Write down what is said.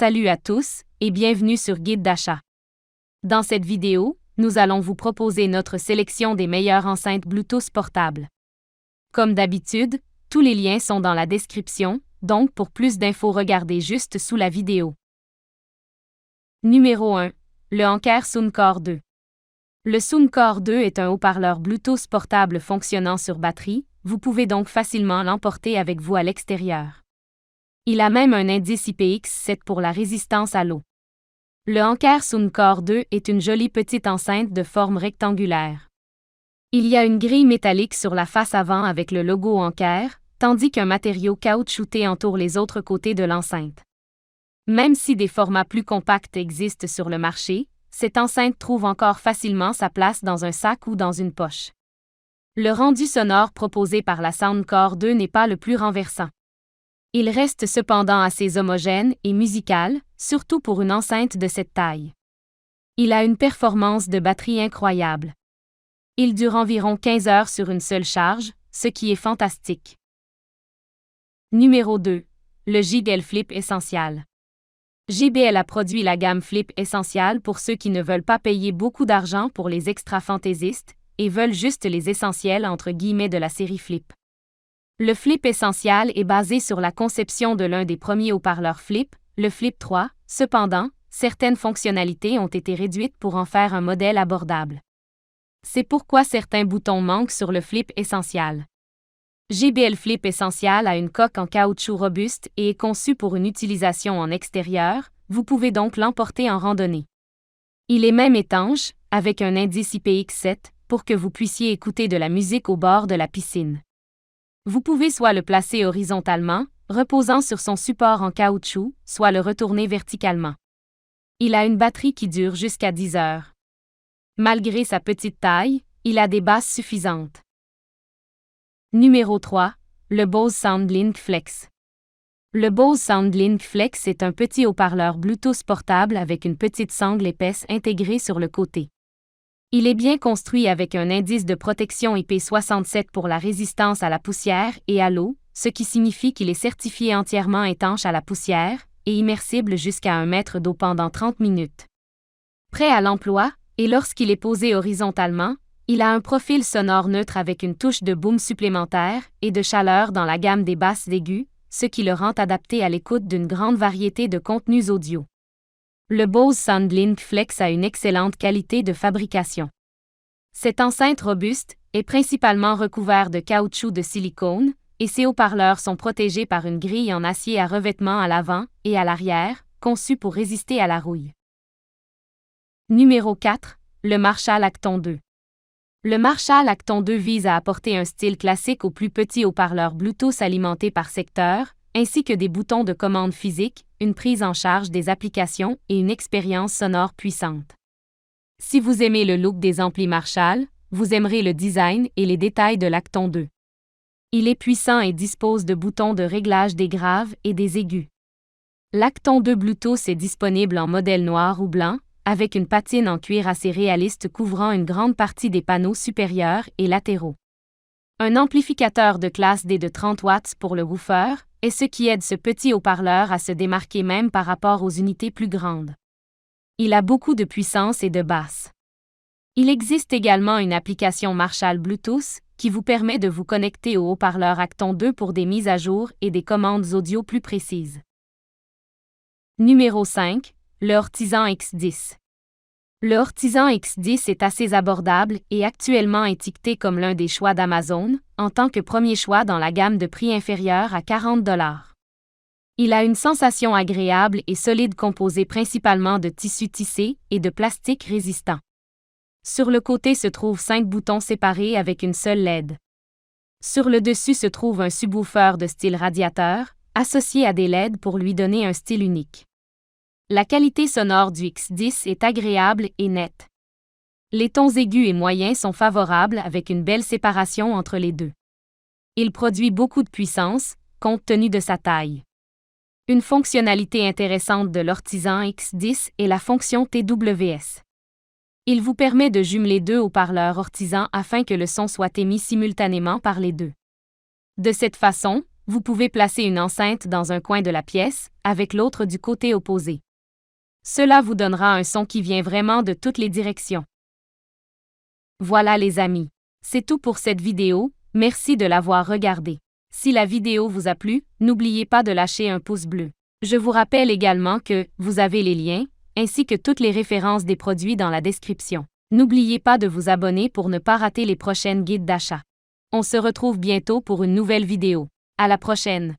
Salut à tous et bienvenue sur Guide d'achat. Dans cette vidéo, nous allons vous proposer notre sélection des meilleures enceintes Bluetooth portables. Comme d'habitude, tous les liens sont dans la description, donc pour plus d'infos regardez juste sous la vidéo. Numéro 1. Le Anker Soundcore 2. Le Soundcore 2 est un haut-parleur Bluetooth portable fonctionnant sur batterie, vous pouvez donc facilement l'emporter avec vous à l'extérieur. Il a même un indice IPX7 pour la résistance à l'eau. Le Anker Soundcore 2 est une jolie petite enceinte de forme rectangulaire. Il y a une grille métallique sur la face avant avec le logo Anker, tandis qu'un matériau caoutchouté entoure les autres côtés de l'enceinte. Même si des formats plus compacts existent sur le marché, cette enceinte trouve encore facilement sa place dans un sac ou dans une poche. Le rendu sonore proposé par la Soundcore 2 n'est pas le plus renversant. Il reste cependant assez homogène et musical, surtout pour une enceinte de cette taille. Il a une performance de batterie incroyable. Il dure environ 15 heures sur une seule charge, ce qui est fantastique. Numéro 2. Le JBL Flip Essential. JBL a produit la gamme Flip Essential pour ceux qui ne veulent pas payer beaucoup d'argent pour les extra fantaisistes et veulent juste les essentiels entre guillemets de la série Flip. Le Flip Essential est basé sur la conception de l'un des premiers haut-parleurs Flip, le Flip 3, cependant, certaines fonctionnalités ont été réduites pour en faire un modèle abordable. C'est pourquoi certains boutons manquent sur le Flip Essential. JBL Flip Essential a une coque en caoutchouc robuste et est conçu pour une utilisation en extérieur, vous pouvez donc l'emporter en randonnée. Il est même étanche, avec un indice IPX7, pour que vous puissiez écouter de la musique au bord de la piscine. Vous pouvez soit le placer horizontalement, reposant sur son support en caoutchouc, soit le retourner verticalement. Il a une batterie qui dure jusqu'à 10 heures. Malgré sa petite taille, il a des basses suffisantes. Numéro 3. Le Bose SoundLink Flex. Le Bose SoundLink Flex est un petit haut-parleur Bluetooth portable avec une petite sangle épaisse intégrée sur le côté. Il est bien construit avec un indice de protection IP67 pour la résistance à la poussière et à l'eau, ce qui signifie qu'il est certifié entièrement étanche à la poussière et immersible jusqu'à 1 mètre d'eau pendant 30 minutes. Prêt à l'emploi, et lorsqu'il est posé horizontalement, il a un profil sonore neutre avec une touche de boom supplémentaire et de chaleur dans la gamme des basses aiguës, ce qui le rend adapté à l'écoute d'une grande variété de contenus audio. Le Bose SoundLink Flex a une excellente qualité de fabrication. Cette enceinte robuste est principalement recouverte de caoutchouc de silicone, et ses haut-parleurs sont protégés par une grille en acier à revêtement à l'avant et à l'arrière, conçue pour résister à la rouille. Numéro 4. Le Marshall Acton 2. Le Marshall Acton 2 vise à apporter un style classique aux plus petits haut-parleurs Bluetooth alimentés par secteur, ainsi que des boutons de commande physique, une prise en charge des applications et une expérience sonore puissante. Si vous aimez le look des amplis Marshall, vous aimerez le design et les détails de l'Acton 2. Il est puissant et dispose de boutons de réglage des graves et des aigus. L'Acton 2 Bluetooth est disponible en modèle noir ou blanc, avec une patine en cuir assez réaliste couvrant une grande partie des panneaux supérieurs et latéraux. Un amplificateur de classe D de 30 watts pour le woofer est ce qui aide ce petit haut-parleur à se démarquer même par rapport aux unités plus grandes. Il a beaucoup de puissance et de basse. Il existe également une application Marshall Bluetooth qui vous permet de vous connecter au haut-parleur Acton 2 pour des mises à jour et des commandes audio plus précises. Numéro 5. Le Ortisan X10. Le Ortisan X10 est assez abordable et actuellement étiqueté comme l'un des choix d'Amazon, en tant que premier choix dans la gamme de prix inférieure à 40 $. Il a une sensation agréable et solide composée principalement de tissu tissé et de plastique résistant. Sur le côté se trouvent 5 boutons séparés avec une seule LED. Sur le dessus se trouve un subwoofer de style radiateur, associé à des LED pour lui donner un style unique. La qualité sonore du X10 est agréable et nette. Les tons aigus et moyens sont favorables avec une belle séparation entre les deux. Il produit beaucoup de puissance, compte tenu de sa taille. Une fonctionnalité intéressante de l'Ortisan X10 est la fonction TWS. Il vous permet de jumeler 2 haut-parleurs Ortisan afin que le son soit émis simultanément par les deux. De cette façon, Vous pouvez placer une enceinte dans un coin de la pièce, avec l'autre du côté opposé. Cela vous donnera un son qui vient vraiment de toutes les directions. Voilà les amis. C'est tout pour cette vidéo, merci de l'avoir regardée. Si la vidéo vous a plu, n'oubliez pas de lâcher un pouce bleu. Je vous rappelle également que vous avez les liens, ainsi que toutes les références des produits dans la description. N'oubliez pas de vous abonner pour ne pas rater les prochaines guides d'achat. On se retrouve bientôt pour une nouvelle vidéo. À la prochaine!